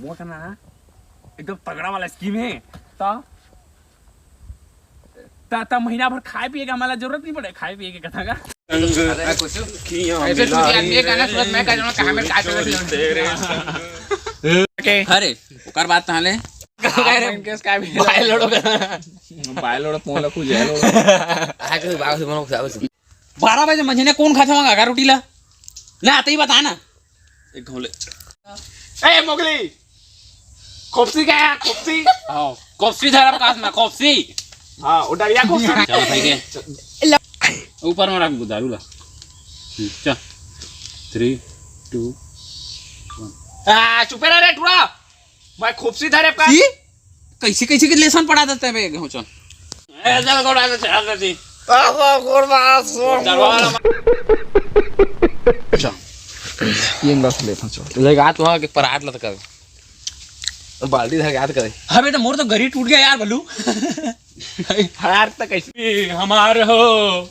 वो करना एकदम तगड़ा वाला स्कीम है। ता महीना भर खाए पिए का हमारा जरूरत नहीं पड़े, खाए पिए के कथा का। अरे ओकर बात ताले बारह बजे मंझने कौन खाता होगा अगर रोटी ला ना आते ही बता ना। एक घोले ए मोगली खोपसी क्या है? खोपसी हां कॉफी धरब कास में कॉफी हां उड़िया खोपसी चल भाई के ऊपर में रख दारू ला। चल 3 2 1 चुप रह रे टुरा मैं खोपसी धरे का कैसे कैसे के लेसन पढ़ा देते हैं बे चल ए चल गोड़ा से चल दी ये बस ले फंसो लगा तो के पराठ लत कर बाल्टी धर याद करे। हाँ बेटा मोर तो गरी टूट गया यार भलू हार तक कैसे हमारे हो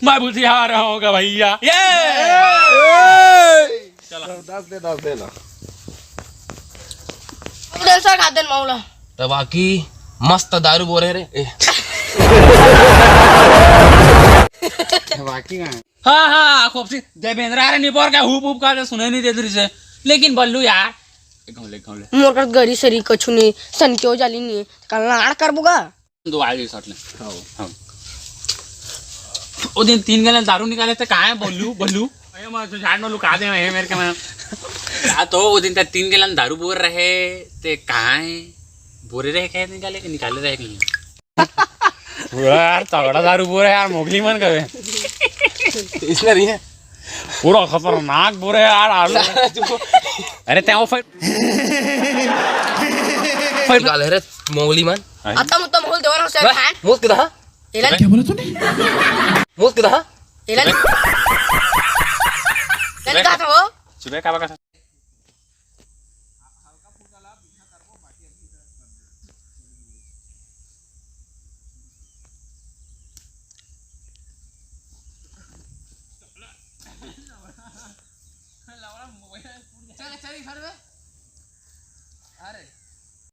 मैं बुझियार होगा भैया ये चलो 10 दे ला सर खा दे मौला तो बाकी मस्त दारू बोरे रे बाकी का हाँ हाँ खूब सी देवेंद्र अरे निपोर का हुप हुप का सुने नहीं देते से लेकिन बल्लू यार घोले मोर कर गरी सरी कछु नहीं सन क्यों जाली नहीं कल लाड़ कर बुगा दो आगे सट ले हां ओ दिन 3 गैलन दारू निकाले थे कहां है बल्लू अरे मैं तो झाड़ में लुका दे है मेरे के मैं आ तो वो दिन तक 3 गैलन दारू बोर रहे ते कहां है बोरे रहे कहे निकाले रहे नहीं यार तगड़ा दारू बोर है यार मोगली मन कहे इसमें नहीं है पूरा खतरनाक बोरे यार अरे ते फाइट निकाल रे मोगली मन आता मुतम होल देवर से खान मुत किदा एला क्या बोला तूने मुत किदा एला एला का हो सुबह का बका चल घर में अरे